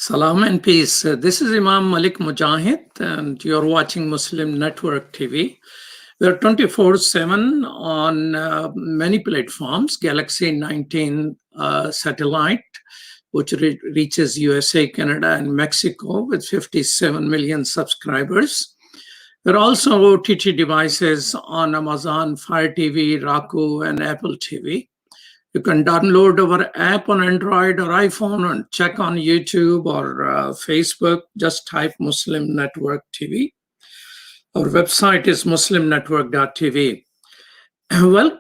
Salam and peace. This is Imam Malik Mujahid, and you're watching Muslim Network TV. We're 24/7 on many platforms. Galaxy 19 satellite, which reaches USA, Canada, and Mexico with 57 million subscribers. There are also OTT devices on Amazon, Fire TV, Roku, and Apple TV. You can download our app on Android or iPhone and check on YouTube or Facebook. Just type Muslim Network TV. Our website is muslimnetwork.tv. Well,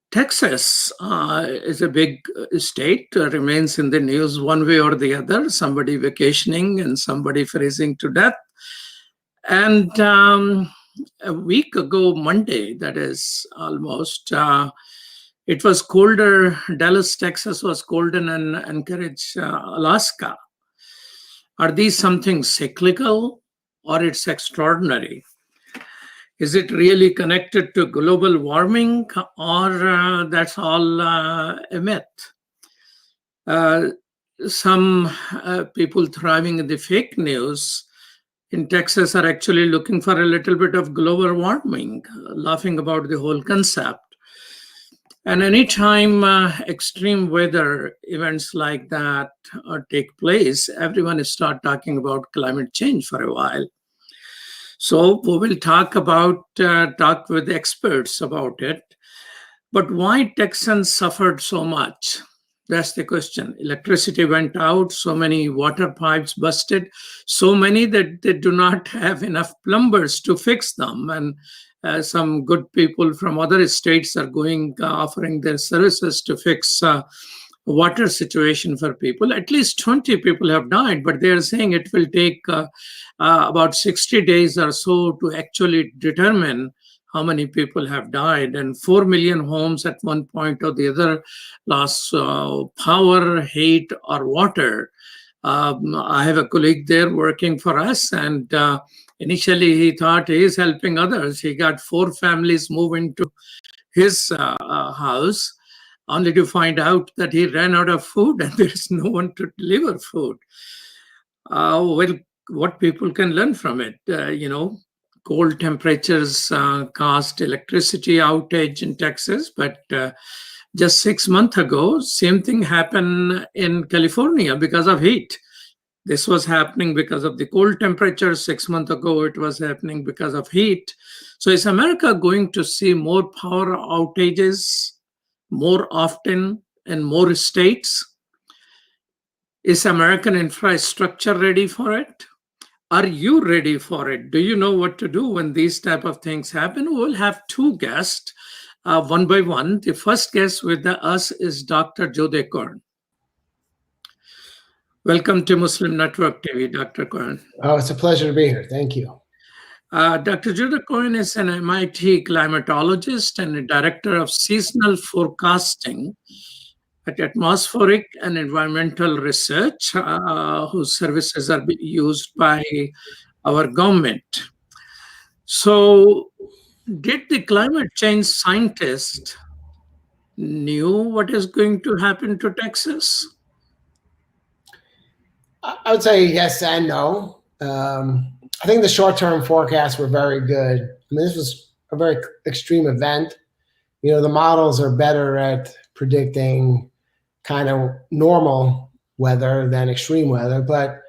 Texas is a big state, remains in the news one way or the other, somebody vacationing and somebody freezing to death. And a week ago, Monday, that is almost, it was colder. Dallas, Texas was colder than Anchorage, Alaska. Are these something cyclical or it's extraordinary? Is it really connected to global warming or that's all a myth? Some people thriving in the fake news in Texas are actually looking for a little bit of global warming, laughing about the whole concept. And anytime extreme weather events like that take place, everyone starts talking about climate change for a while. So we will talk with experts about it. But why Texans suffered so much? That's the question. Electricity went out, so many water pipes busted, so many that they do not have enough plumbers to fix them. And some good people from other states are offering their services to fix water situation for people. At least 20 people have died, but they are saying it will take about 60 days or so to actually determine how many people have died. And 4 million homes at one point or the other lost power, heat, or water. I have a colleague there working for us, and initially he thought he is helping others. He got 4 families move into his house, only to find out that he ran out of food and there is no one to deliver food. Well, what people can learn from it, cold temperatures caused electricity outage in Texas, but just 6 months ago, same thing happened in California because of heat. This was happening because of the cold temperature. 6 months ago, it was happening because of heat. So is America going to see more power outages more often in more states? Is American infrastructure ready for it? Are you ready for it? Do you know what to do when these type of things happen? We'll have 2 guests, one by one. The first guest with us is Dr. Jodeh Cohen. Welcome to Muslim Network TV, Dr. Cohen. Oh, it's a pleasure to be here. Thank you. Dr. Jodeh Cohen is an MIT climatologist and a director of seasonal forecasting at Atmospheric and Environmental Research, whose services are used by our government. So, did the climate change scientists knew what is going to happen to Texas? I would say yes and no. I think the short-term forecasts were very good. I mean, this was a very extreme event. The models are better at predicting kind of normal weather than extreme weather, but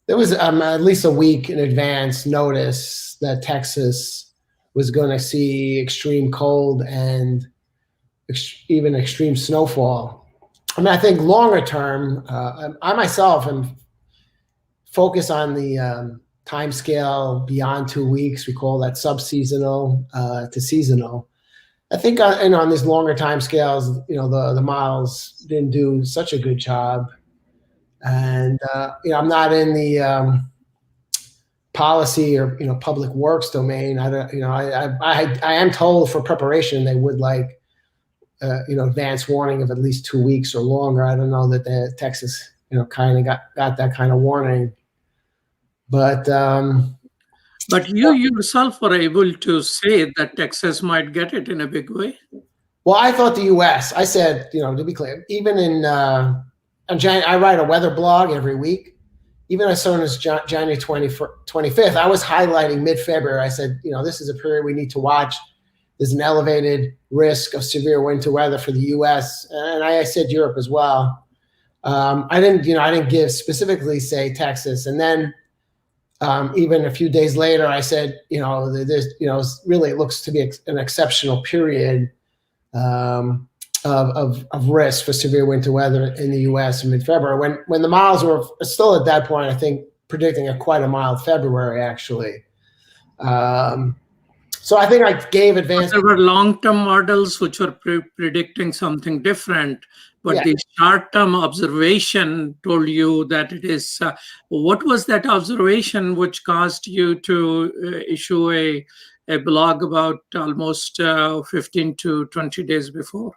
there was at least a week in advance notice that Texas was going to see extreme cold and even extreme snowfall. I mean, I think longer term, I myself am focused on the time scale beyond 2 weeks. We call that subseasonal to seasonal. I think on these longer time scales, the models didn't do such a good job. And I'm not in the policy or public works domain. I am told for preparation they would like advance warning of at least 2 weeks or longer. I don't know that the Texas kind of got that kind of warning, but you yourself were able to say that Texas might get it in a big way. Well, I thought the U.S. I said, to be clear, even in I write a weather blog every week, even as soon as January 25th, I was highlighting mid-February. I said, this is a period we need to watch. There's an elevated risk of severe winter weather for the U.S. and I said Europe as well. I didn't give specifically say Texas, and then even a few days later, I said, there's really, it looks to be an exceptional period of risk for severe winter weather in the U.S. in mid-February, when the models were still at that point, I think, predicting quite a mild February, actually. So I think I gave advanced. There were long-term models which were predicting something different, but Yeah. the short-term observation told you that it is. What was that observation which caused you to issue a blog about almost 15 to 20 days before?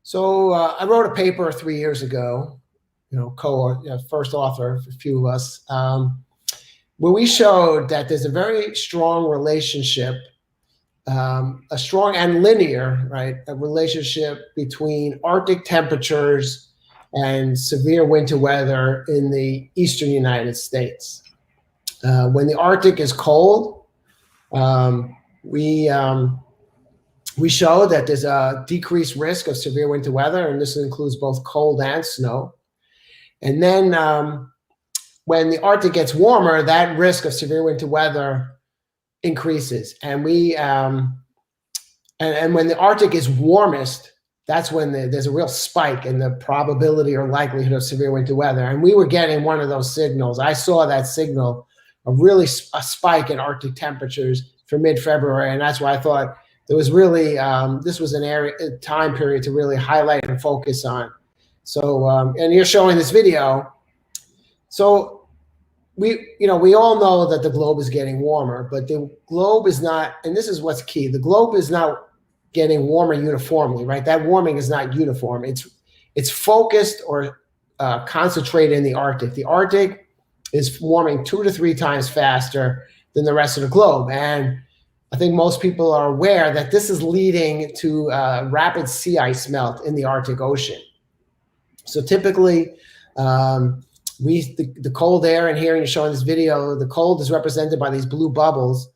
So I wrote a paper 3 years ago, first author, a few of us, where we showed that there's a very strong relationship, a strong and linear, right, a relationship between Arctic temperatures and severe winter weather in the eastern United States. When the Arctic is cold, we show that there's a decreased risk of severe winter weather, and this includes both cold and snow. And then when the Arctic gets warmer, that risk of severe winter weather increases. And and when the Arctic is warmest, that's when there's a real spike in the probability or likelihood of severe winter weather. And we were getting one of those signals. I saw that signal, a spike in Arctic temperatures for mid-February, and that's why I thought there was really, this was a time period to really highlight and focus on. So, and you're showing this video. So we all know that the globe is getting warmer, but the globe is not, and this is what's key, the globe is not getting warmer uniformly, right? That warming is not uniform. It's focused or concentrated in the Arctic. The Arctic is warming 2 to 3 times faster than the rest of the globe. And I think most people are aware that this is leading to rapid sea ice melt in the Arctic Ocean. So typically, the cold air, and here you're showing this video, the cold is represented by these blue bubbles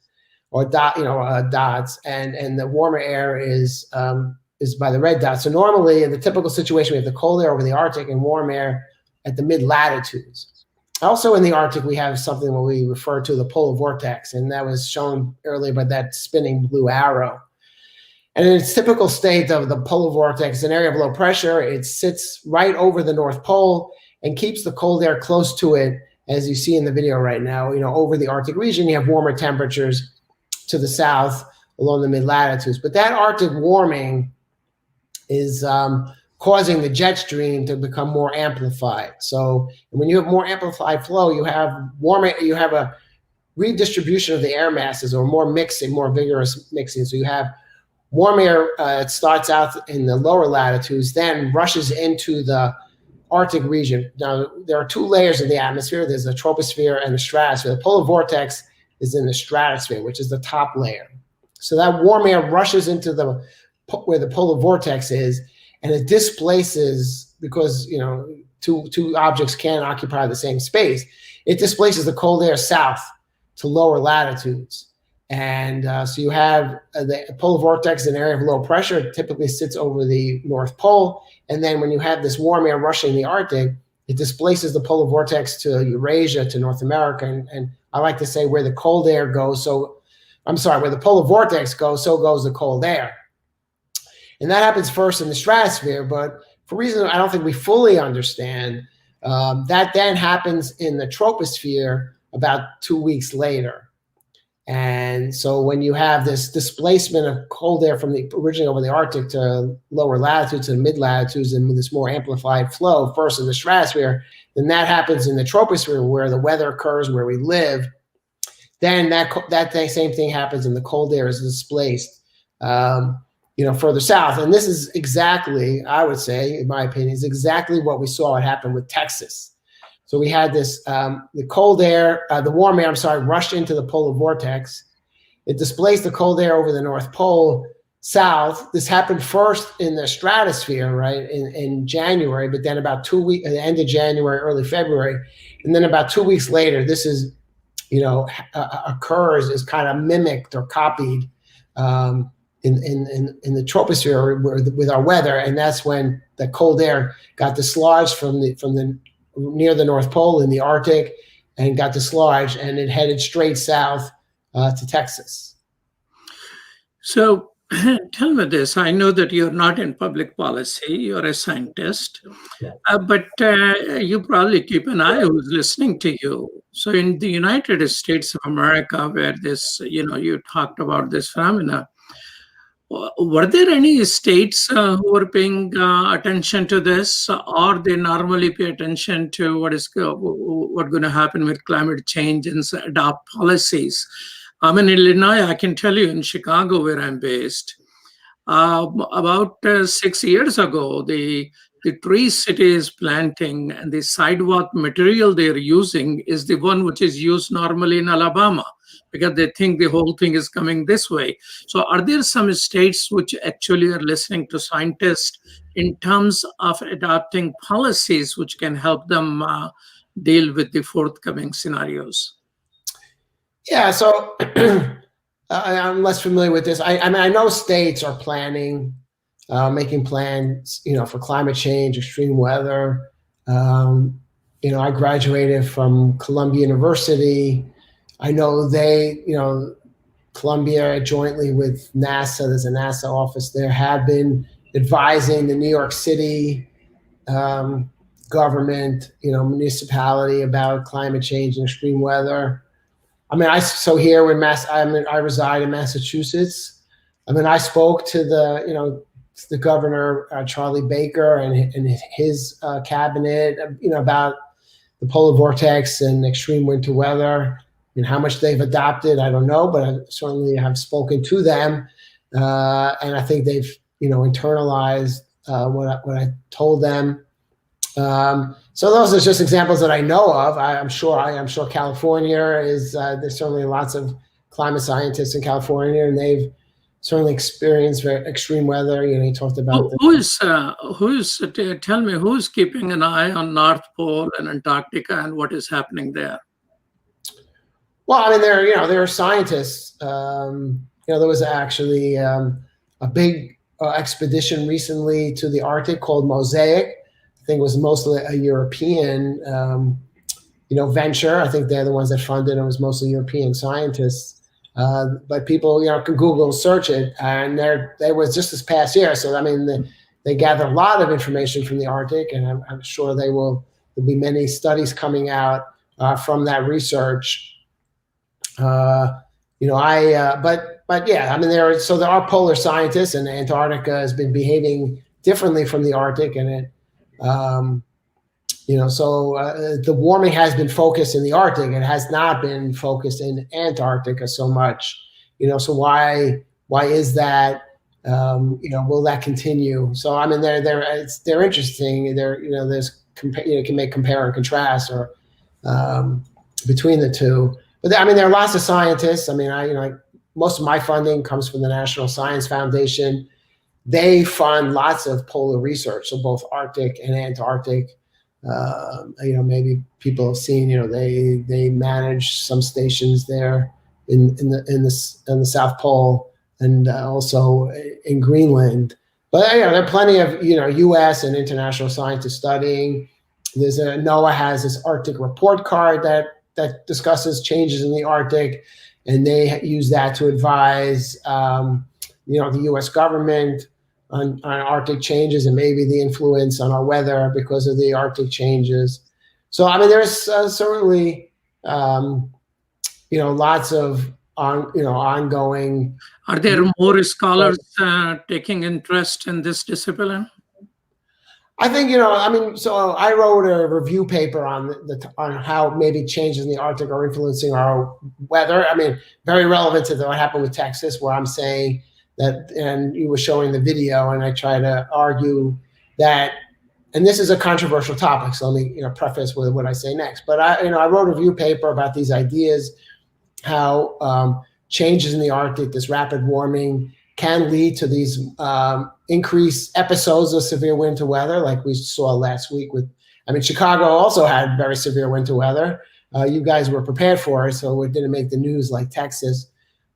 or dots, and the warmer air is by the red dots. So normally, in the typical situation, we have the cold air over the Arctic and warm air at the mid latitudes. Also in the Arctic, we have something what we refer to the polar vortex, and that was shown earlier by that spinning blue arrow. And in its typical state of the polar vortex, an area of low pressure, it sits right over the North Pole and keeps the cold air close to it, as you see in the video right now. Over the Arctic region, you have warmer temperatures to the south along the mid-latitudes. But that Arctic warming is causing the jet stream to become more amplified. So when you have more amplified flow, you have a redistribution of the air masses, or more mixing, more vigorous mixing. So you have warm air, it starts out in the lower latitudes, then rushes into the Arctic region. Now, there are 2 layers of the atmosphere. There's the troposphere and the stratosphere. The polar vortex is in the stratosphere, which is the top layer. So that warm air rushes into where the polar vortex is, and it displaces, because two objects can't occupy the same space. It displaces the cold air south to lower latitudes. And so you have the polar vortex, an area of low pressure. It typically sits over the North Pole. And then when you have this warm air rushing the Arctic, it displaces the polar vortex to Eurasia, to North America. And I like to say where the cold air goes, where the polar vortex goes, so goes the cold air. And that happens first in the stratosphere, but for reasons I don't think we fully understand, that then happens in the troposphere about 2 weeks later. And so when you have this displacement of cold air from originally over the Arctic to lower latitudes and mid latitudes, and this more amplified flow first in the stratosphere, then that happens in the troposphere where the weather occurs, where we live. Then that same thing happens, and the cold air is displaced, further south. And this is exactly, I would say, in my opinion, is exactly what we saw happen with Texas. So we had this, the warm air, rushed into the polar vortex. It displaced the cold air over the North Pole, south. This happened first in the stratosphere, right, in January, but then about 2 weeks, at the end of January, early February, and then about 2 weeks later, this is, occurs, is kind of mimicked or copied in the troposphere with our weather, and that's when the cold air got dislodged from the near the North Pole in the Arctic, and got dislodged, and it headed straight south to Texas. So tell me this. I know that you're not in public policy, you're a scientist, but you probably keep an eye who's listening to you. So in the United States of America, where this, you talked about this phenomena, were there any states who were paying attention to this, or they normally pay attention to what's going to happen with climate change and adopt policies? I'm in Illinois. I can tell you in Chicago, where I'm based, about 6 years ago, the tree city is planting, and the sidewalk material they're using is the one which is used normally in Alabama, because they think the whole thing is coming this way. So are there some states which actually are listening to scientists in terms of adopting policies which can help them deal with the forthcoming scenarios? Yeah, so I'm less familiar with this. I mean, I know states are planning, making plans, for climate change, extreme weather. I graduated from Columbia University. I know Columbia jointly with NASA, there's a NASA office there, have been advising the New York City government, municipality about climate change and extreme weather. I mean, here I reside in Massachusetts. I mean, I spoke to the governor, Charlie Baker, and his cabinet, about the polar vortex and extreme winter weather. And how much they've adopted, I don't know, but I certainly have spoken to them, and I think they've, internalized what I told them. So those are just examples that I know of. I'm sure California is. There's certainly lots of climate scientists in California, and they've certainly experienced extreme weather. You talked about tell me, who's keeping an eye on North Pole and Antarctica and what is happening there? Well, I mean, there are scientists. There was actually a big expedition recently to the Arctic called Mosaic. I think it was mostly a European, venture. I think they're the ones that funded it. It was mostly European scientists. But people, can Google search it, and they was just this past year. So I mean, they gather a lot of information from the Arctic, and I'm sure there'll be many studies coming out from that research. But yeah, I mean, there are polar scientists, and Antarctica has been behaving differently from the Arctic, and the warming has been focused in the Arctic. It has not been focused in Antarctica so much. So why is that? Will that continue? So I mean, they're interesting. You can make compare and contrast or between the two. But I mean, there are lots of scientists. I mean, most of my funding comes from the National Science Foundation. They fund lots of polar research, so both Arctic and Antarctic. Maybe people have seen. They manage some stations there in the South Pole and also in Greenland. But there are plenty of U.S. and international scientists studying. NOAA has this Arctic report card that discusses changes in the Arctic, and they use that to advise the U.S. government on Arctic changes and maybe the influence on our weather because of the Arctic changes. So I mean, there's certainly lots of ongoing. Are there more scholars taking interest in this discipline? I think, so I wrote a review paper on how maybe changes in the Arctic are influencing our weather. I mean, very relevant to what happened with Texas, where I'm saying that, and you were showing the video, and I try to argue that, and this is a controversial topic, so let me, preface with what I say next. But I wrote a review paper about these ideas, how changes in the Arctic, this rapid warming, can lead to these increased episodes of severe winter weather, like we saw last week Chicago also had very severe winter weather. You guys were prepared for it, so it didn't make the news like Texas,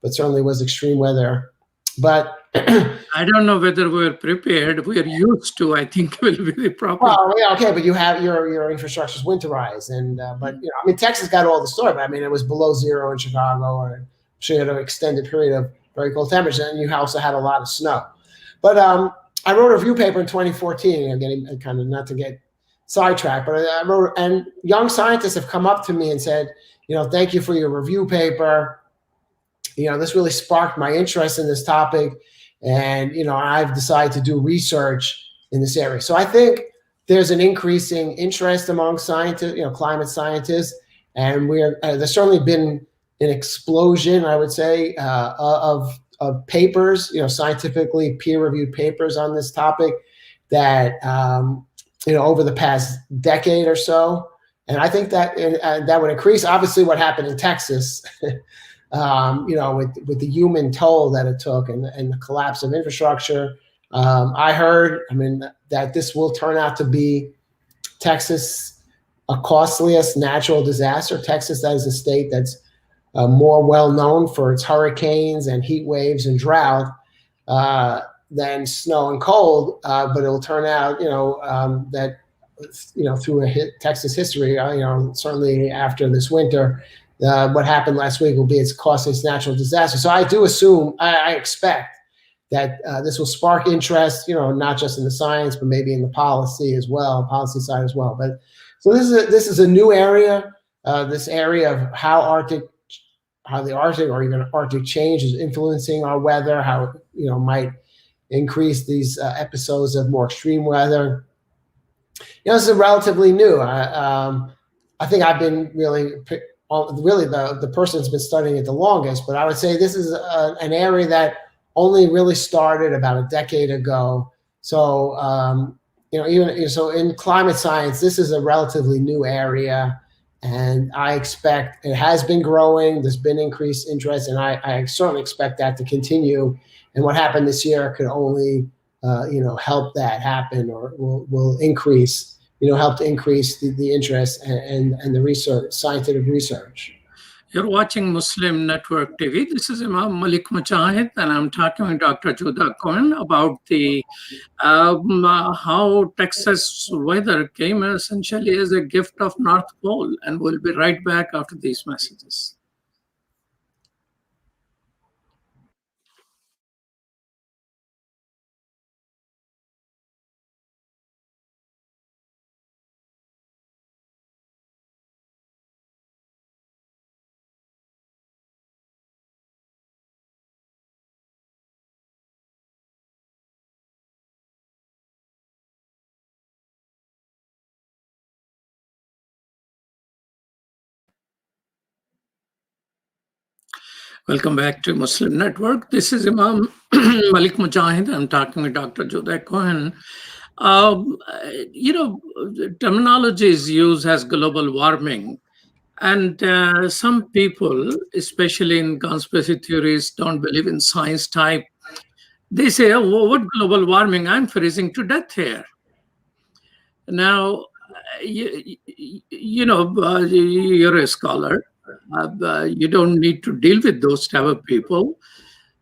but certainly was extreme weather. But I don't know whether we're prepared. We're used to, I think, will be the problem. Well, yeah, okay, but you have your infrastructure's winterized, and but Texas got all the story, but it was below zero in Chicago, or you had an extended period of very cold temperatures, and you also had a lot of snow. But I wrote a review paper in 2014. I'm getting kind of not to get sidetracked, but I wrote, and young scientists have come up to me and said, thank you for your review paper. This really sparked my interest in this topic, and I've decided to do research in this area. So I think there's an increasing interest among scientists, climate scientists, and there's certainly been an explosion, I would say, of papers, scientifically peer-reviewed papers on this topic that over the past decade or so, and I think that that would increase. Obviously, what happened in Texas, with the human toll that it took and the collapse of infrastructure. I heard, that this will turn out to be Texas, a costliest natural disaster. Texas, that is a state that's more well known for its hurricanes and heat waves and drought than snow and cold. But it will turn out, that through Texas history, certainly after this winter, what happened last week will be its costliest natural disaster. So I do assume, I expect that this will spark interest, not just in the science, but maybe in the policy side as well. But so this is a new area, this area of how the Arctic or even Arctic change is influencing our weather, how it might increase these episodes of more extreme weather. This is relatively new. I think I've been really the person that's been studying it the longest, but I would say this is an area that only really started about a decade ago. So, so in climate science, this is a relatively new area, and I expect it has been growing. There's been increased interest, and I certainly expect that to continue. And what happened this year could only, help that happen, or will increase, help to increase the interest and the research, scientific research. You're watching Muslim Network TV. This is Imam Malik Mujahid, and I'm talking with Dr. Judah Cohen about the how Texas weather came essentially as a gift of North Pole, and we'll be right back after these messages. Welcome back to Muslim Network. This is Imam Malik Mujahid. I'm talking with Dr. Judah Cohen. Terminology is used as global warming. And some people, especially in conspiracy theories, don't believe in science type. They say, oh, what global warming? I'm freezing to death here. Now, you're a scholar. You don't need to deal with those type of people.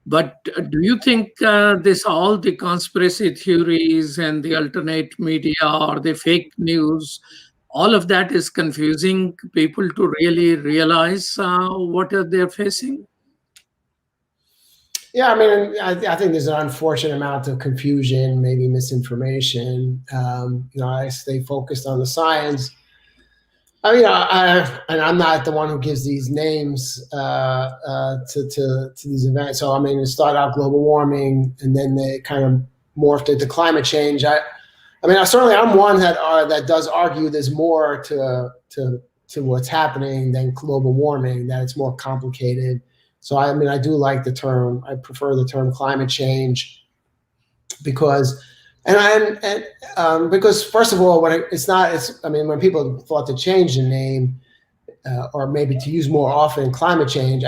But do you think all the conspiracy theories and the alternate media or the fake news, all of that is confusing people to really realize what they're facing? Yeah, I think there's an unfortunate amount of confusion, maybe misinformation. I stay focused on the science. And I'm not the one who gives these names to these events. So it started out global warming, and then they kind of morphed into climate change. I'm one that does argue there's more to what's happening than global warming. That it's more complicated. So I do like the term. I prefer the term climate change because first of all, when people thought to change the name or maybe to use more often climate change,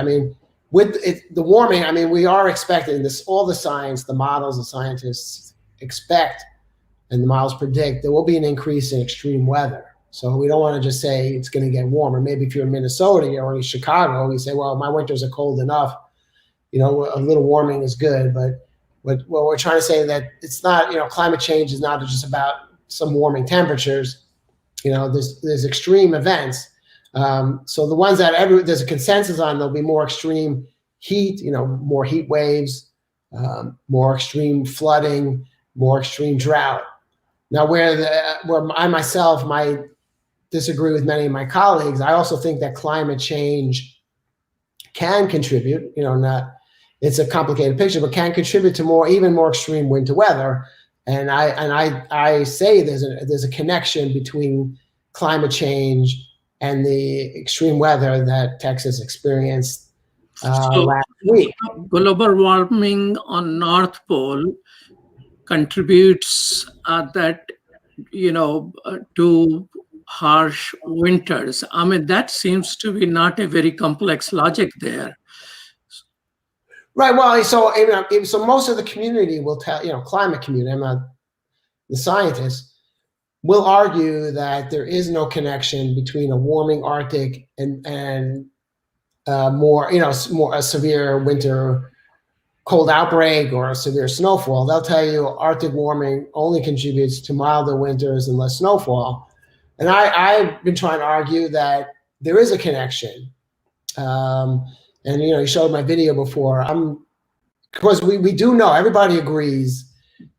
with the warming, I mean, we are expecting this, all the science, the models, the scientists expect, and the models predict there will be an increase in extreme weather. So we don't want to just say it's going to get warmer. Maybe if you're in Minnesota or in Chicago, you say, well, my winters are cold enough. A little warming is good. But what we're trying to say that it's not, climate change is not just about some warming temperatures. There's extreme events. So the ones that there's a consensus on, there'll be more extreme heat, more heat waves, more extreme flooding, more extreme drought. Now, where I myself might disagree with many of my colleagues, I also think that climate change can contribute, it's a complicated picture, but can contribute to even more extreme winter weather. And I say there's a connection between climate change and the extreme weather that Texas experienced last week. Global warming on North Pole contributes to harsh winters. I mean, that seems to be not a very complex logic there. Right. Well, so most of the community will tell, climate community, I'm not the scientists, will argue that there is no connection between a warming Arctic and more a severe winter cold outbreak or a severe snowfall. They'll tell you Arctic warming only contributes to milder winters and less snowfall. And I've been trying to argue that there is a connection. And you showed my video before. Because we do know, everybody agrees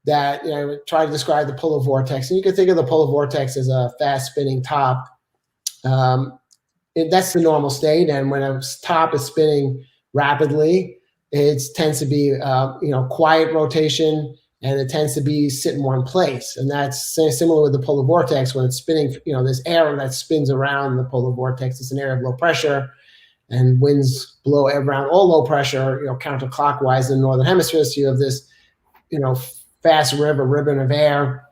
that, try to describe the polar vortex, and you can think of the polar vortex as a fast spinning top. That's the normal state, and when a top is spinning rapidly, it tends to be quiet rotation, and it tends to be sit in one place. And that's similar with the polar vortex. When it's spinning, there's air that spins around the polar vortex. It's an area of low pressure, and winds blow around all low pressure, counterclockwise in the northern hemisphere. So you have this, fast ribbon of air,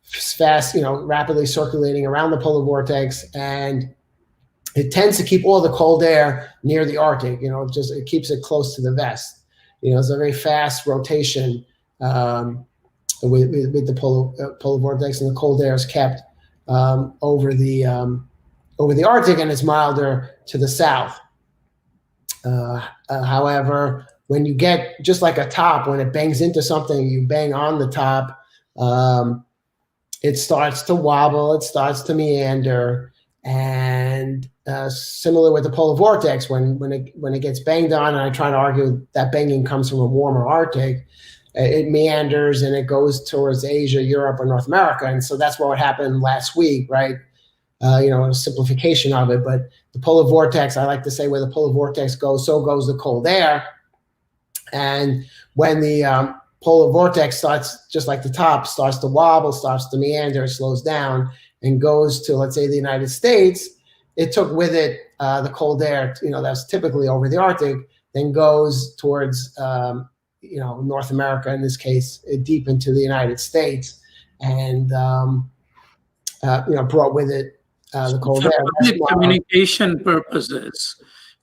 fast, rapidly circulating around the polar vortex, and it tends to keep all the cold air near the Arctic. It keeps it close to the vest. It's a very fast rotation with the polar vortex, and the cold air is kept over the Arctic, and it's milder to the south. However, when you get just like a top, when it bangs into something, you bang on the top, it starts to wobble, it starts to meander, and similar with the polar vortex, when it gets banged on, and I try to argue that banging comes from a warmer Arctic, it meanders and it goes towards Asia, Europe, or North America. And so that's what happened last week, right? A simplification of it. But the polar vortex, I like to say, where the polar vortex goes, so goes the cold air. And when the polar vortex starts, just like the top, starts to wobble, starts to meander, it slows down and goes to, let's say, the United States, it took with it the cold air, that's typically over the Arctic, then goes towards, North America, in this case, deep into the United States, and, brought with it the cold air. For communication purposes,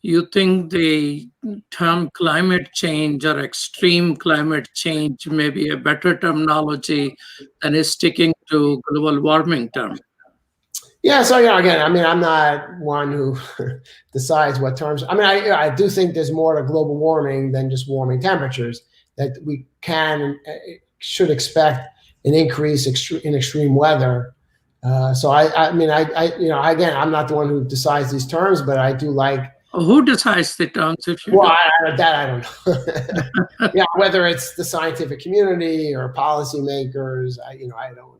you think the term climate change or extreme climate change may be a better terminology than is sticking to global warming term? Yeah, so again, I'm not one who decides what terms. I do think there's more to global warming than just warming temperatures. That we should expect an increase in extreme weather. So again, I'm not the one who decides these terms, but I do like. Who decides the terms? If you I don't know. Yeah, whether it's the scientific community or policymakers, I don't.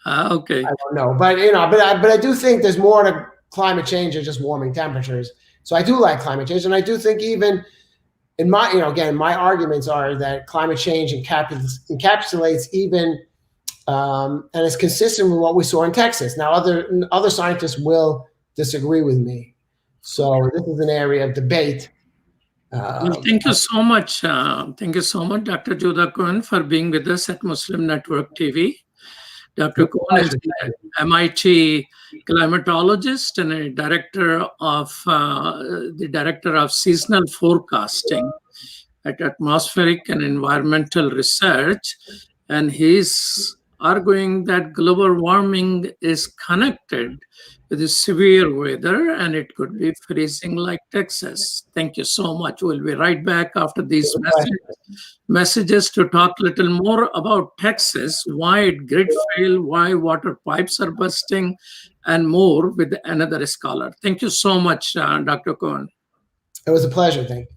Okay. I don't know, but but I do think there's more to climate change than just warming temperatures. So I do like climate change, and I do think even in my, again, my arguments are that climate change encapsulates even, and is consistent with what we saw in Texas. Now, other scientists will disagree with me, so this is an area of debate. Well, thank you so much. Thank you so much, Dr. Judah Cohen, for being with us at Muslim Network TV. Dr. Cohen is an MIT climatologist and a the director of seasonal forecasting at Atmospheric and Environmental Research. And he's arguing that global warming is connected with the severe weather and it could be freezing like Texas. Thank you so much. We'll be right back after these messages to talk a little more about Texas, why it grid failed, why water pipes are busting, and more with another scholar. Thank you so much, Dr. Cohen. It was a pleasure. Thank you.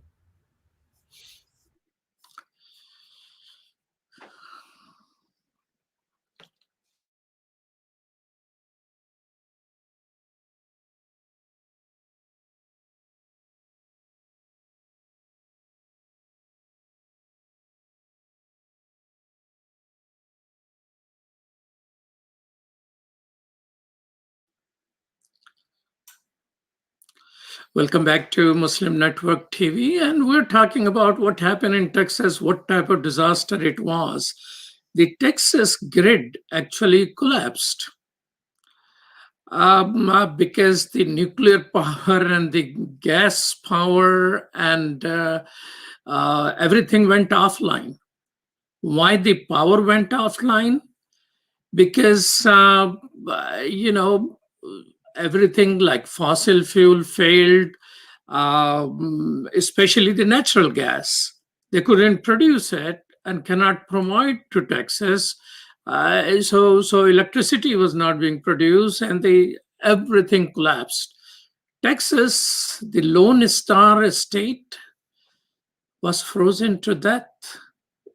Welcome back to Muslim Network TV, and we're talking about what happened in Texas, what type of disaster it was. The Texas grid actually collapsed because the nuclear power and the gas power and everything went offline. Why the power went offline? Because, everything like fossil fuel failed, especially the natural gas. They couldn't produce it and cannot provide to Texas. So electricity was not being produced and everything collapsed. Texas, the Lone Star state, was frozen to death.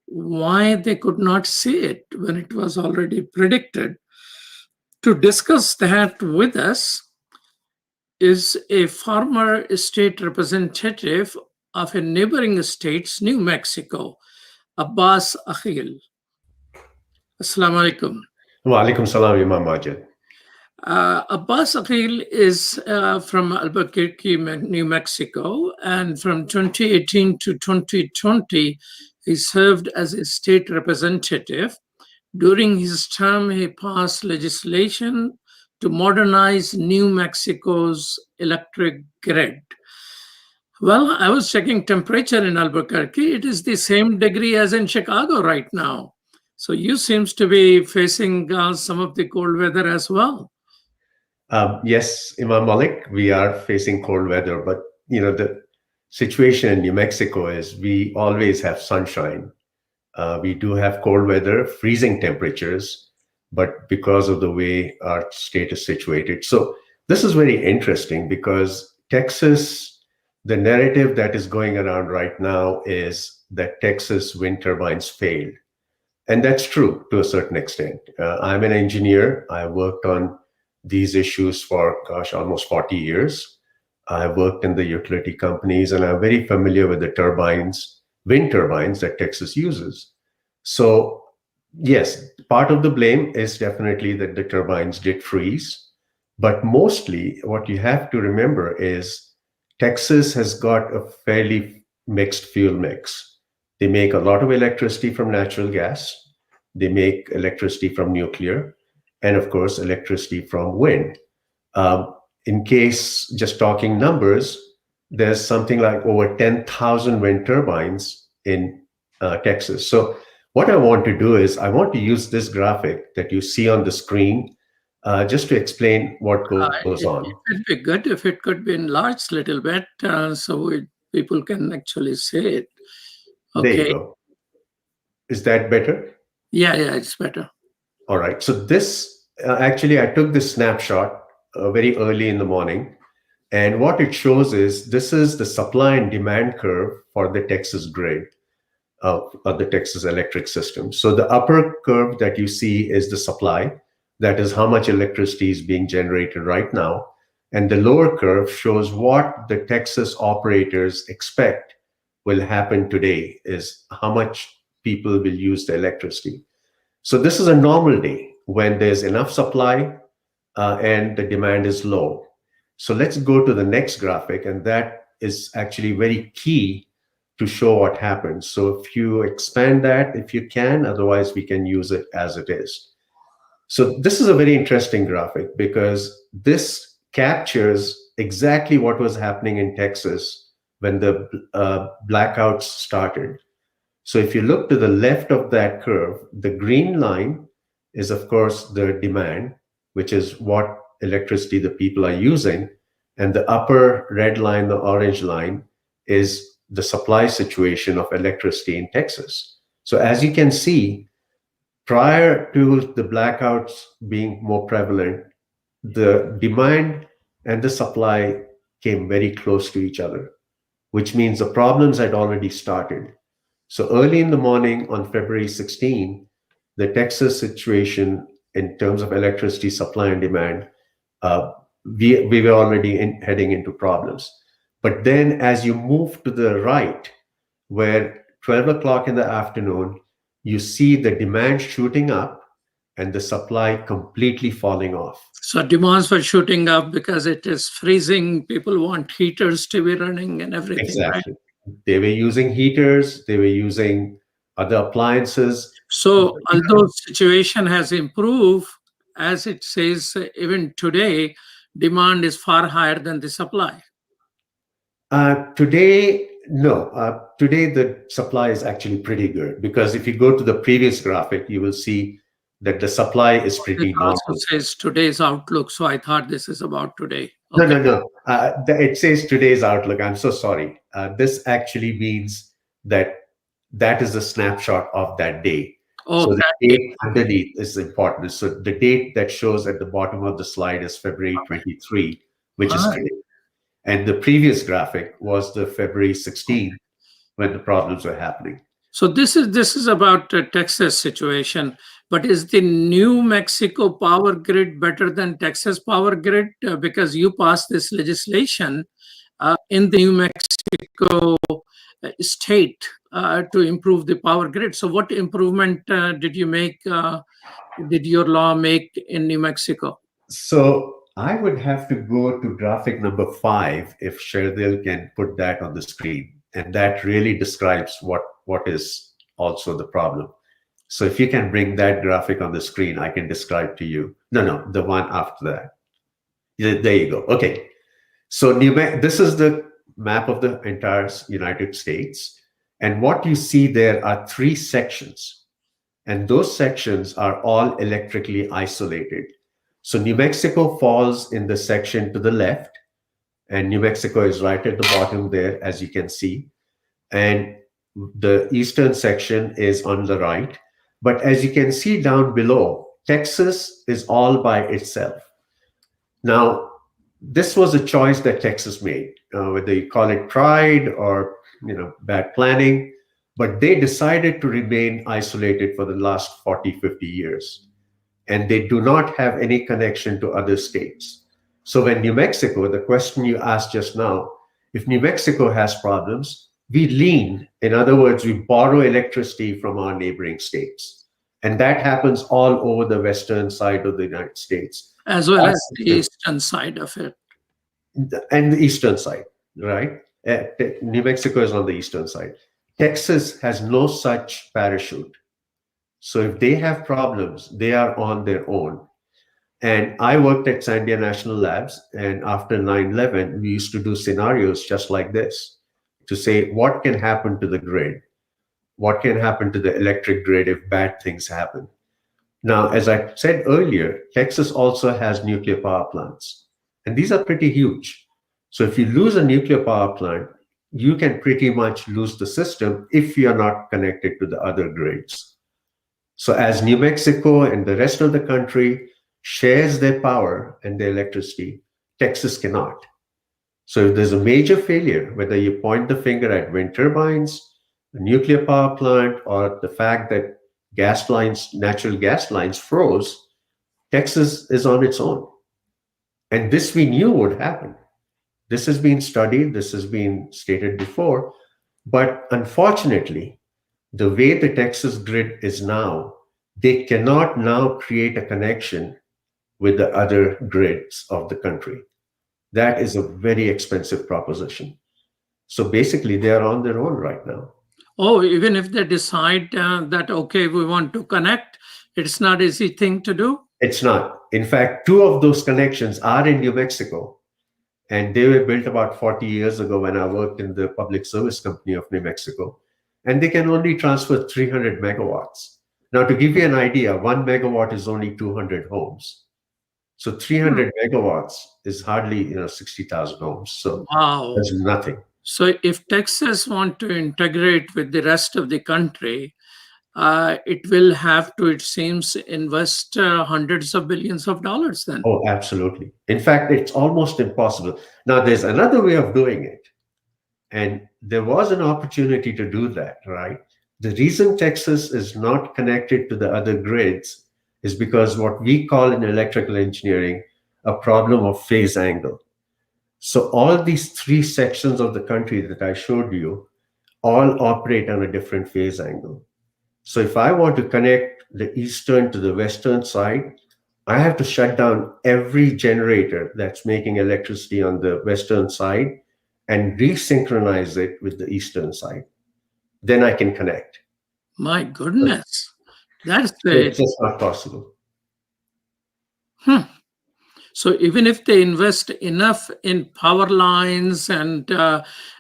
Why they could not see it when it was already predicted? To discuss that with us is a former state representative of a neighboring state, New Mexico, Abbas Akhil. Assalamu alaikum. Wa alaikum salam, Imam Malik. Abbas Akhil is from Albuquerque, New Mexico, and from 2018 to 2020, he served as a state representative. During his term, he passed legislation to modernize New Mexico's electric grid. Well, I was checking temperature in Albuquerque. It is the same degree as in Chicago right now. So you seems to be facing some of the cold weather as well. Yes, Imam Malik, we are facing cold weather, but the situation in New Mexico is we always have sunshine. We do have cold weather, freezing temperatures, but because of the way our state is situated. So this is very interesting because Texas, the narrative that is going around right now is that Texas wind turbines failed. And that's true to a certain extent. I'm an engineer. I worked on these issues for, almost 40 years. I worked in the utility companies and I'm very familiar with the wind turbines that Texas uses. So yes, part of the blame is definitely that the turbines did freeze, but mostly what you have to remember is Texas has got a fairly mixed fuel mix. They make a lot of electricity from natural gas. They make electricity from nuclear, and of course, electricity from wind. In case, just talking numbers, there's something like over 10,000 wind turbines in Texas. So what I want to do is I want to use this graphic that you see on the screen just to explain what goes on. It would be good if it could be enlarged a little bit so people can actually see it. Okay. There you go. Is that better? Yeah, it's better. All right. So this, actually, I took this snapshot very early in the morning. And what it shows is this is the supply and demand curve for the Texas grid, of the Texas electric system. So the upper curve that you see is the supply. That is how much electricity is being generated right now. And the lower curve shows what the Texas operators expect will happen today, is how much people will use the electricity. So this is a normal day when there's enough supply and the demand is low. So let's go to the next graphic, and that is actually very key to show what happens. So if you expand that, if you can, otherwise we can use it as it is. So this is a very interesting graphic because this captures exactly what was happening in Texas when the blackouts started. So if you look to the left of that curve, the green line is, of course, the demand, which is what electricity the people are using. And the upper red line, the orange line, is the supply situation of electricity in Texas. So as you can see, prior to the blackouts being more prevalent, the demand and the supply came very close to each other, which means the problems had already started. So early in the morning on February 16, the Texas situation in terms of electricity supply and demand, we were already heading into problems. But then as you move to the right, where 12 o'clock in the afternoon, you see the demand shooting up and the supply completely falling off. So demands were shooting up because it is freezing. People want heaters to be running and everything. Exactly. Right? They were using heaters, they were using other appliances. So although situation has improved, as it says, even today, demand is far higher than the supply. Today, no. Today, the supply is actually pretty good because if you go to the previous graphic, you will see that the supply is pretty It normal. also says today's outlook, so I thought this is about today. Okay. No. It says today's outlook. I'm so sorry. This actually means that is a snapshot of that day. Oh, so the date underneath is important. So the date that shows at the bottom of the slide is February 23, which is today. And the previous graphic was the February 16 when the problems were happening. So this is about Texas situation. But is the New Mexico power grid better than Texas power grid? Because you passed this legislation in the New Mexico state to improve the power grid. So what improvement did you make, did your law make in New Mexico? So I would have to go to graphic number 5 if Sherdil can put that on the screen. And that really describes what is also the problem. So if you can bring that graphic on the screen, I can describe to you. No, the one after that. Yeah, there you go. Okay. So this is the map of the entire United States. And what you see there are 3 sections. And those sections are all electrically isolated. So New Mexico falls in the section to the left. And New Mexico is right at the bottom there, as you can see. And the eastern section is on the right. But as you can see down below, Texas is all by itself. Now, this was a choice that Texas made, whether you call it pride or bad planning, but they decided to remain isolated for the last 40, 50 years. And they do not have any connection to other states. So when New Mexico, the question you asked just now, if New Mexico has problems, we lean. In other words, we borrow electricity from our neighboring states. And that happens all over the western side of the United States. As well as the eastern side of it. And the eastern side, right? New Mexico is on the eastern side. Texas has no such parachute. So if they have problems, they are on their own. And I worked at Sandia National Labs. And after 9/11, we used to do scenarios just like this to say what can happen to the grid, what can happen to the electric grid if bad things happen. Now, as I said earlier, Texas also has nuclear power plants, and these are pretty huge. So if you lose a nuclear power plant, you can pretty much lose the system if you're not connected to the other grids. So as New Mexico and the rest of the country shares their power and their electricity, Texas cannot. So if there's a major failure, whether you point the finger at wind turbines, a nuclear power plant, or the fact that gas lines, natural gas lines froze, Texas is on its own. And this we knew would happen. This has been studied, this has been stated before, but unfortunately, the way the Texas grid is now, they cannot now create a connection with the other grids of the country. That is a very expensive proposition. So basically, they are on their own right now. Oh, even if they decide that, okay, we want to connect, it's not an easy thing to do? It's not. In fact, two of those connections are in New Mexico, and they were built about 40 years ago when I worked in the public service company of New Mexico, and they can only transfer 300 megawatts. Now, to give you an idea, 1 megawatt is only 200 homes. So 300 megawatts is hardly 60,000 homes. So Wow. that's nothing. So if Texas want to integrate with the rest of the country, it will have to, it seems, invest hundreds of billions of dollars then. Oh, absolutely. In fact, it's almost impossible. Now, there's another way of doing it. And there was an opportunity to do that, right? The reason Texas is not connected to the other grids is because what we call in electrical engineering a problem of phase angle. So all these three sections of the country that I showed you all operate on a different phase angle. So if I want to connect the eastern to the western side, I have to shut down every generator that's making electricity on the western side and resynchronize it with the eastern side. Then I can connect. My goodness. That's It's just not possible. So even if they invest enough in power lines and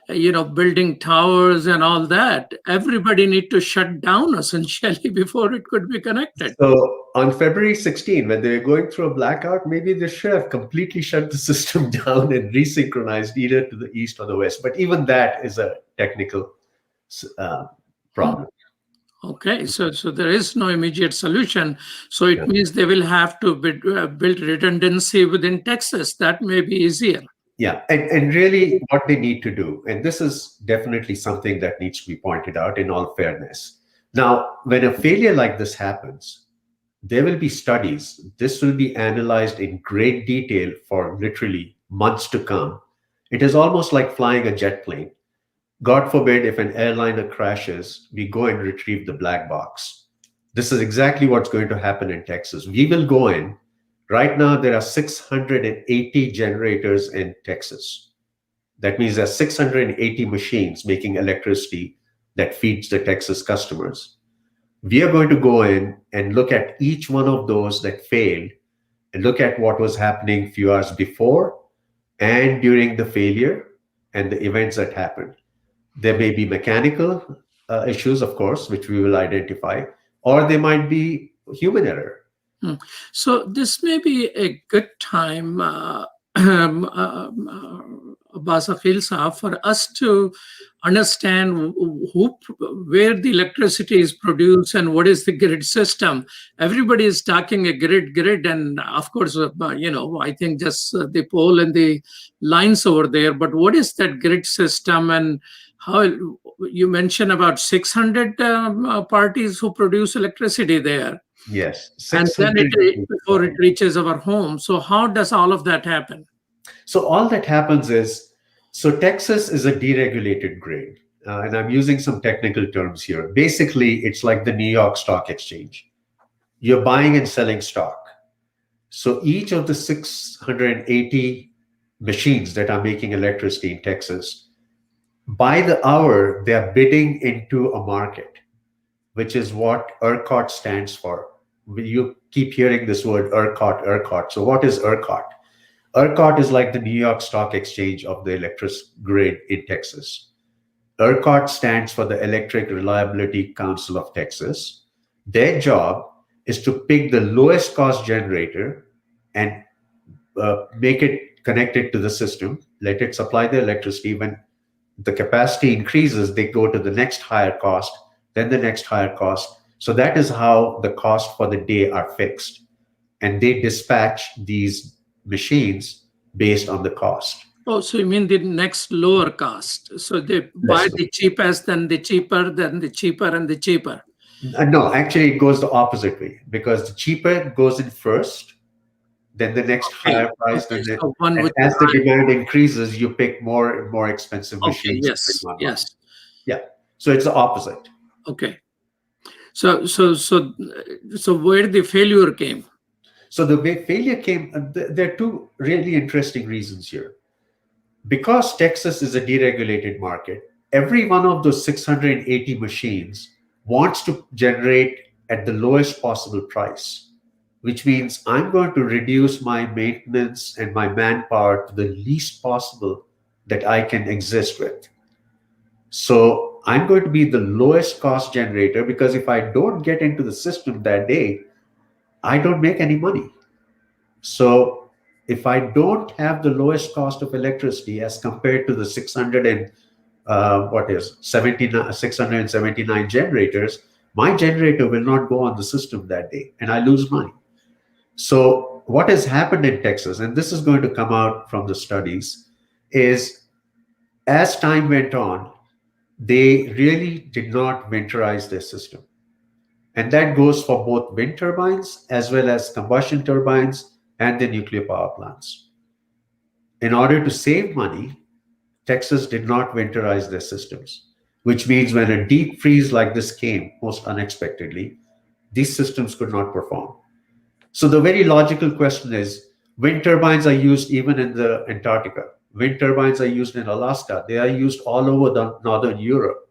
building towers and all that, everybody need to shut down essentially before it could be connected. So on February 16, when they were going through a blackout, maybe they should have completely shut the system down and resynchronized either to the east or the west. But even that is a technical problem. Okay, so there is no immediate solution. So it means they will have to build redundancy within Texas. That may be easier. Yeah, and really what they need to do, and this is definitely something that needs to be pointed out in all fairness. Now, when a failure like this happens, there will be studies. This will be analyzed in great detail for literally months to come. It is almost like flying a jet plane. God forbid, if an airliner crashes, we go and retrieve the black box. This is exactly what's going to happen in Texas. We will go in. Right now, there are 680 generators in Texas. That means there are 680 machines making electricity that feeds the Texas customers. We are going to go in and look at each one of those that failed and look at what was happening a few hours before and during the failure and the events that happened. There may be mechanical issues, of course, which we will identify, or there might be human error. So this may be a good time, Abbas Akhil Saab, for us to understand where the electricity is produced and what is the grid system. Everybody is talking a grid, and of course, I think just the pole and the lines over there. But what is that grid system, and how you mentioned about 600 parties who produce electricity there? Yes. And then before it reaches our home. So how does all of that happen? So all that happens is, so Texas is a deregulated grid. And I'm using some technical terms here. Basically, it's like the New York Stock Exchange. You're buying and selling stock. So each of the 680 machines that are making electricity in Texas, by the hour, they're bidding into a market, which is what ERCOT stands for. You keep hearing this word ERCOT. So what is ERCOT? ERCOT is like the New York Stock Exchange of the electric grid in Texas. ERCOT stands for the Electric Reliability Council of Texas. Their job is to pick the lowest cost generator and make it connected to the system, let it supply the electricity. When the capacity increases, they go to the next higher cost, then the next higher cost. So that is how the cost for the day are fixed. And they dispatch these machines based on the cost. Oh, so you mean the next lower cost. So they buy the cheapest, then the cheaper, then the cheaper, and the cheaper. No, actually it goes the opposite way, because the cheaper goes in first, then the next higher price. Okay, Then so as the demand increases, you pick more and more expensive machines. Okay, yes. Yeah. So it's the opposite. Okay. So where the failure came? So the way failure came, there are two really interesting reasons here. Because Texas is a deregulated market, every one of those 680 machines wants to generate at the lowest possible price, which means I'm going to reduce my maintenance and my manpower to the least possible that I can exist with. So I'm going to be the lowest cost generator, because if I don't get into the system that day, I don't make any money. So if I don't have the lowest cost of electricity as compared to the 600 and what is 79, 679 generators, my generator will not go on the system that day and I lose money. So what has happened in Texas, and this is going to come out from the studies, is as time went on, they really did not winterize their system. And that goes for both wind turbines as well as combustion turbines and the nuclear power plants. In order to save money, Texas did not winterize their systems, which means when a deep freeze like this came, most unexpectedly, these systems could not perform. So the very logical question is, wind turbines are used even in the Antarctica. Wind turbines are used in Alaska. They are used all over the Northern Europe,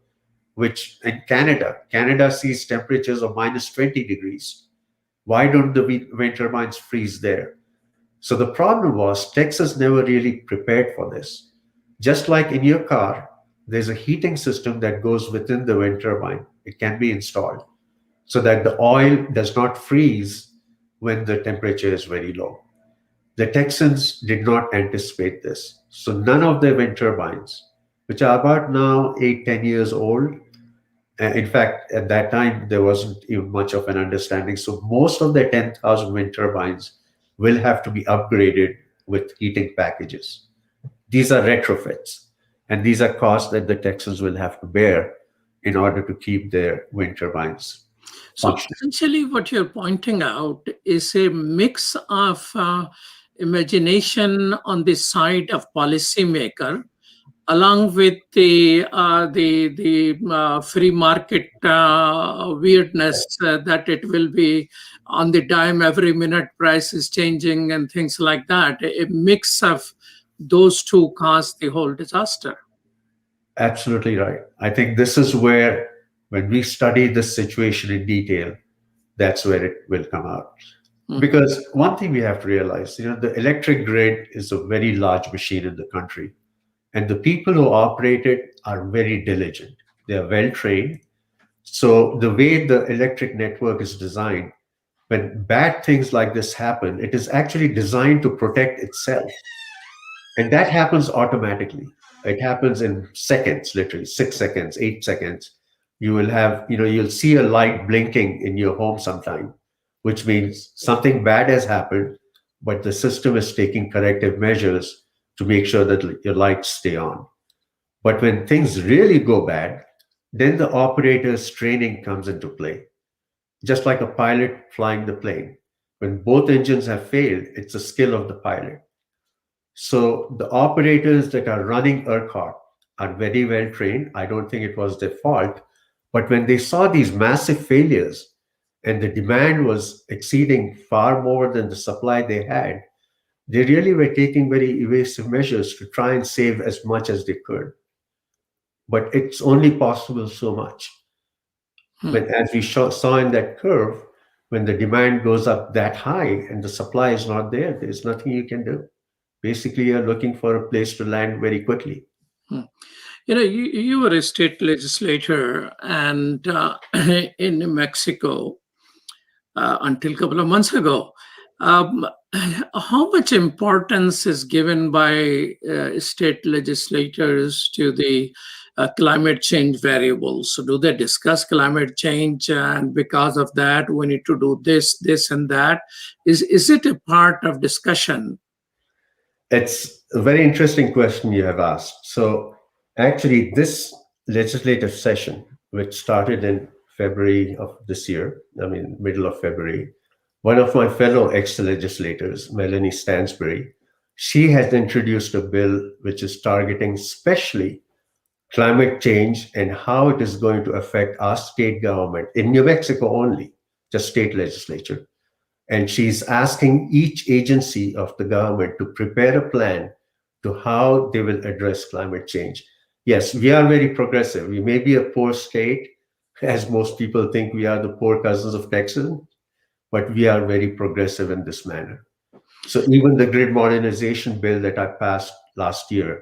which in Canada sees temperatures of minus 20 degrees. Why don't the wind turbines freeze there? So the problem was Texas never really prepared for this. Just like in your car, there's a heating system that goes within the wind turbine. It can be installed so that the oil does not freeze when the temperature is very low. The Texans did not anticipate this. So none of their wind turbines, which are about now 8-10 years old, in fact, at that time, there wasn't even much of an understanding. So most of the 10,000 wind turbines will have to be upgraded with heating packages. These are retrofits, and these are costs that the Texans will have to bear in order to keep their wind turbines So functioning. essentially what you're pointing out is a mix of imagination on the side of policymaker, along with the free market weirdness that it will be on the dime, every minute price is changing and things like that. A mix of those two caused the whole disaster. Absolutely right. I think this is where, when we study this situation in detail, that's where it will come out. Because one thing we have to realize, the electric grid is a very large machine in the country. And the people who operate it are very diligent. They are well trained. So the way the electric network is designed, when bad things like this happen, it is actually designed to protect itself. And that happens automatically. It happens in seconds, literally 6 seconds, 8 seconds. You will have, you'll see a light blinking in your home sometime, which means something bad has happened, but the system is taking corrective measures to make sure that your lights stay on. But when things really go bad, then the operator's training comes into play. Just like a pilot flying the plane. When both engines have failed, it's a skill of the pilot. So the operators that are running ERCOT are very well trained. I don't think it was their fault. But when they saw these massive failures and the demand was exceeding far more than the supply they had, they really were taking very evasive measures to try and save as much as they could. But it's only possible so much. But as we saw in that curve, when the demand goes up that high and the supply is not there, there's nothing you can do. Basically, you're looking for a place to land very quickly. You were a state legislator and in New Mexico until a couple of months ago. How much importance is given by state legislators to the climate change variables? So do they discuss climate change, and because of that, we need to do this, this, and that? Is it a part of discussion? It's a very interesting question you have asked. So actually, this legislative session, which started in February of this year, middle of February, one of my fellow ex-legislators, Melanie Stansbury, she has introduced a bill which is targeting especially climate change and how it is going to affect our state government in New Mexico only, just state legislature. And she's asking each agency of the government to prepare a plan to how they will address climate change. Yes, we are very progressive. We may be a poor state, as most people think we are the poor cousins of Texas, but we are very progressive in this manner. So even the grid modernization bill that I passed last year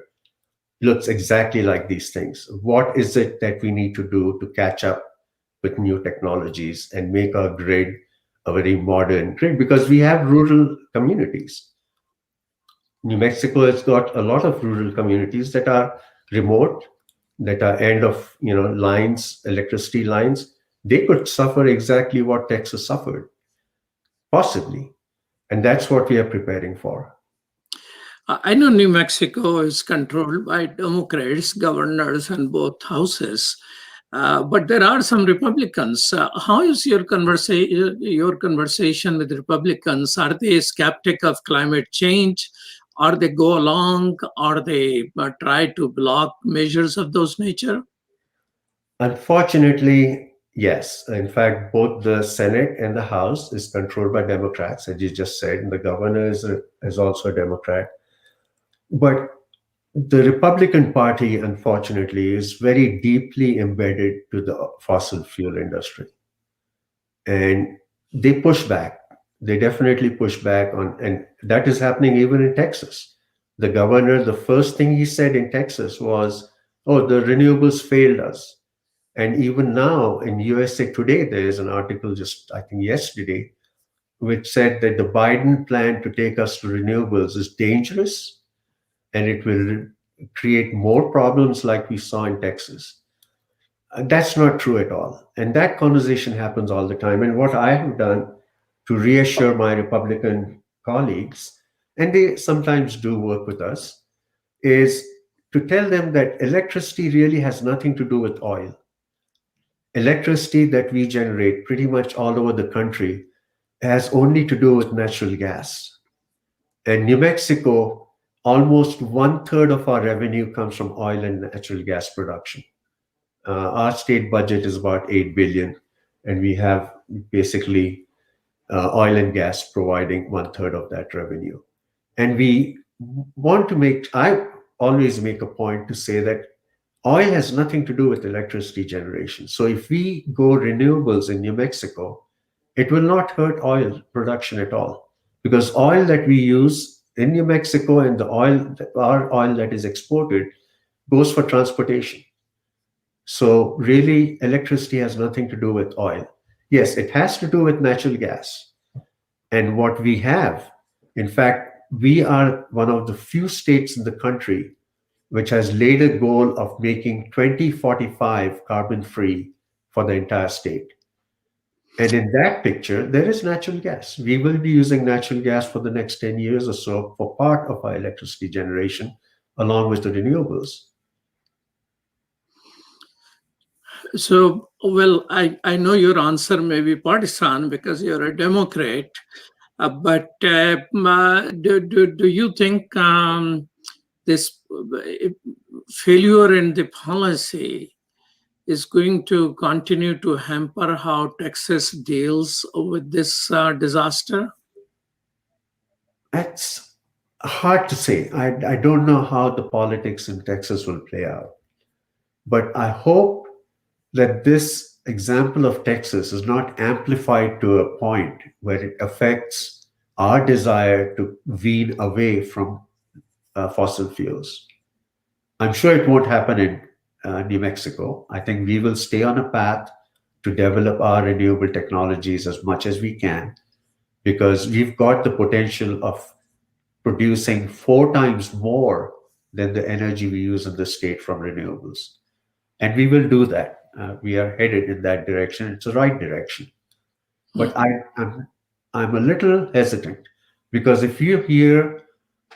looks exactly like these things. What is it that we need to do to catch up with new technologies and make our grid a very modern grid? Because we have rural communities. New Mexico has got a lot of rural communities that are remote, that are end of lines, electricity lines. They could suffer exactly what Texas suffered, possibly, and that's what we are preparing for. I know New Mexico is controlled by Democrats, governors, and both houses, but there are some Republicans. How is your conversation with Republicans? Are they skeptic of climate change? Or they go along, or they try to block measures of those nature? Unfortunately, yes. In fact, both the Senate and the House is controlled by Democrats, as you just said, and the governor is also a Democrat. But the Republican Party, unfortunately, is very deeply embedded to the fossil fuel industry. And they push back. They definitely push back on, and that is happening even in Texas. The governor, the first thing he said in Texas was, oh, the renewables failed us. And even now in USA Today, there is an article just, I think, yesterday, which said that the Biden plan to take us to renewables is dangerous and it will create more problems like we saw in Texas. That's not true at all. And that conversation happens all the time. And what I have done to reassure my Republican colleagues, and they sometimes do work with us, is to tell them that electricity really has nothing to do with oil. Electricity that we generate pretty much all over the country has only to do with natural gas. And New Mexico, almost 1/3 of our revenue comes from oil and natural gas production. Our state budget is about 8 billion, and we have basically oil and gas providing 1/3 of that revenue. And we want to I always make a point to say that oil has nothing to do with electricity generation. So if we go renewables in New Mexico, it will not hurt oil production at all, because oil that we use in New Mexico and our oil that is exported goes for transportation. So really, electricity has nothing to do with oil. Yes, it has to do with natural gas. And what we have, in fact, we are one of the few states in the country which has laid a goal of making 2045 carbon-free for the entire state. And in that picture, there is natural gas. We will be using natural gas for the next 10 years or so for part of our electricity generation, along with the renewables. So, well, I know your answer may be partisan because you're a Democrat, but do you think this failure in the policy is going to continue to hamper how Texas deals with this disaster? That's hard to say. I don't know how the politics in Texas will play out. But I hope that this example of Texas is not amplified to a point where it affects our desire to wean away from fossil fuels. I'm sure it won't happen in New Mexico. I think we will stay on a path to develop our renewable technologies as much as we can, because we've got the potential of producing 4 times more than the energy we use in the state from renewables. And we will do that. We are headed in that direction. It's the right direction. But I'm a little hesitant, because if you hear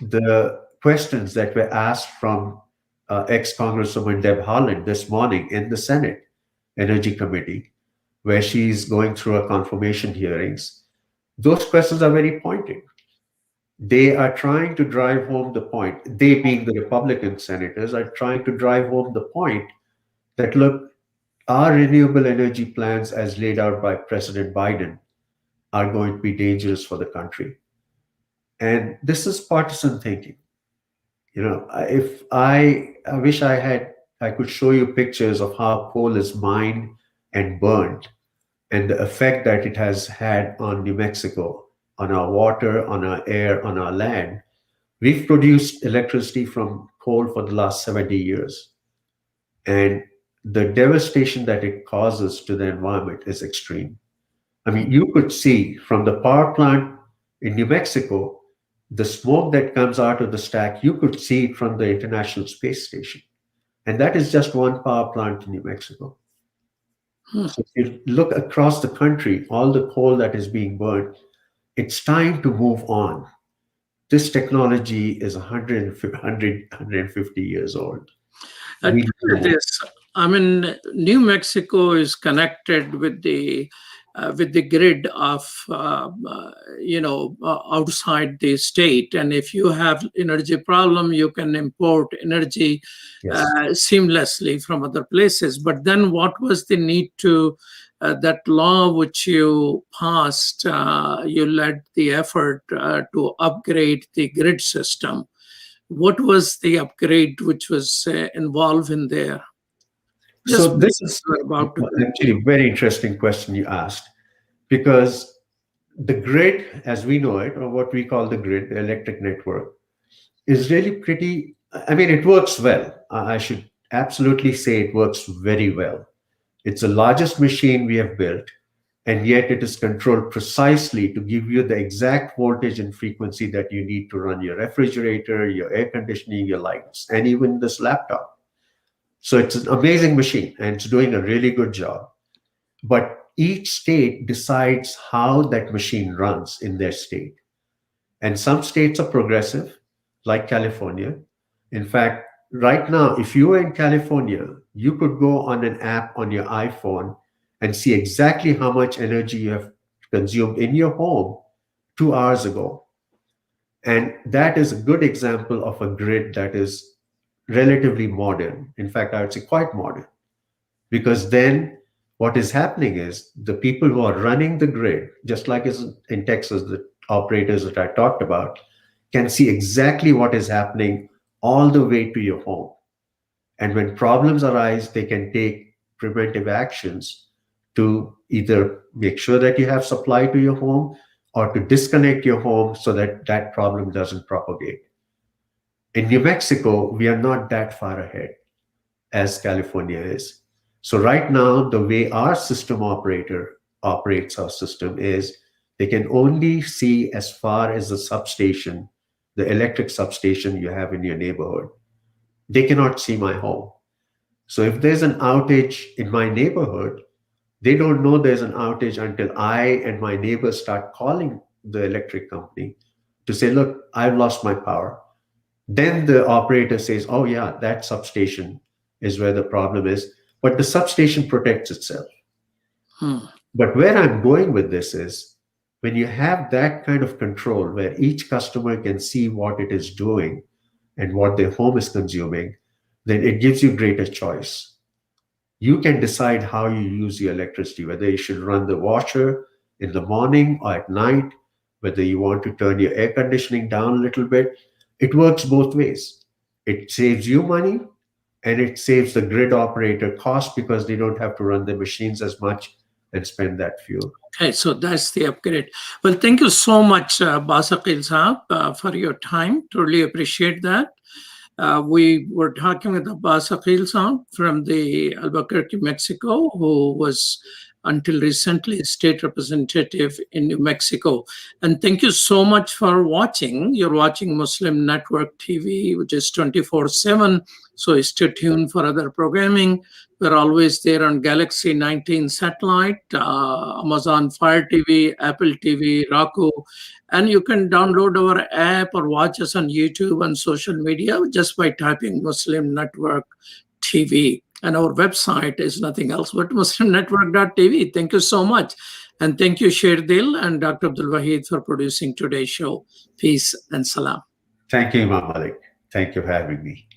the questions that were asked from ex-Congresswoman Deb Haaland this morning in the Senate Energy Committee, where she's going through her confirmation hearings, those questions are very pointed. They are trying to drive home the point, they being the Republican senators, are trying to drive home the point that, look, our renewable energy plans as laid out by President Biden are going to be dangerous for the country. And this is partisan thinking. If I wish I could show you pictures of how coal is mined and burned and the effect that it has had on New Mexico, on our water, on our air, on our land. We've produced electricity from coal for the last 70 years. And the devastation that it causes to the environment is extreme. I mean, you could see from the power plant in New Mexico, the smoke that comes out of the stack, you could see it from the International Space Station. And that is just one power plant in New Mexico. So if you look across the country, all the coal that is being burned, it's time to move on. This technology is 150 years old. I mean, New Mexico is connected with the grid of outside the state, and if you have energy problem, you can import energy seamlessly from other places. But then, what was the need to that law which you passed? You led the effort to upgrade the grid system. What was the upgrade which was involved in there? So this is actually a very interesting question you asked, because the grid, as we know it, or what we call the grid, the electric network, is really pretty, I mean, it works well. I should absolutely say it works very well. It's the largest machine we have built, and yet it is controlled precisely to give you the exact voltage and frequency that you need to run your refrigerator, your air conditioning, your lights, and even this laptop. So it's an amazing machine, and it's doing a really good job. But each state decides how that machine runs in their state. And some states are progressive, like California. In fact, right now, if you were in California, you could go on an app on your iPhone and see exactly how much energy you have consumed in your home 2 hours ago. And that is a good example of a grid that is relatively modern. In fact, I would say quite modern, because then what is happening is the people who are running the grid, just like in Texas, the operators that I talked about, can see exactly what is happening all the way to your home. And when problems arise, they can take preventive actions to either make sure that you have supply to your home or to disconnect your home so that that problem doesn't propagate. In New Mexico, we are not that far ahead as California is. So right now, the way our system operator operates our system is they can only see as far as the substation, the electric substation you have in your neighborhood. They cannot see my home. So if there's an outage in my neighborhood, they don't know there's an outage until I and my neighbors start calling the electric company to say, look, I've lost my power. Then the operator says, oh yeah, that substation is where the problem is. But the substation protects itself. But where I'm going with this is, when you have that kind of control where each customer can see what it is doing and what their home is consuming, then it gives you greater choice. You can decide how you use your electricity, whether you should run the washer in the morning or at night, whether you want to turn your air conditioning down a little bit. It works both ways. It saves you money, and it saves the grid operator cost because they don't have to run their machines as much and spend that fuel. Okay, so that's the upgrade. Well, thank you so much, Abbas Akhil Saab, for your time. Truly appreciate that. We were talking with Abbas Akhil Saab from the Albuquerque, Mexico, who was until recently state representative in New Mexico. And thank you so much for watching. You're watching Muslim Network TV, which is 24/7. So stay tuned for other programming. We're always there on Galaxy 19 satellite, Amazon Fire TV, Apple TV, Roku. And you can download our app or watch us on YouTube and social media just by typing Muslim Network TV. And our website is nothing else but muslimnetwork.tv. Thank you so much. And thank you, Sherdil and Dr. Abdul Wahid, for producing today's show. Peace and salam. Thank you, Imam Malik. Thank you for having me.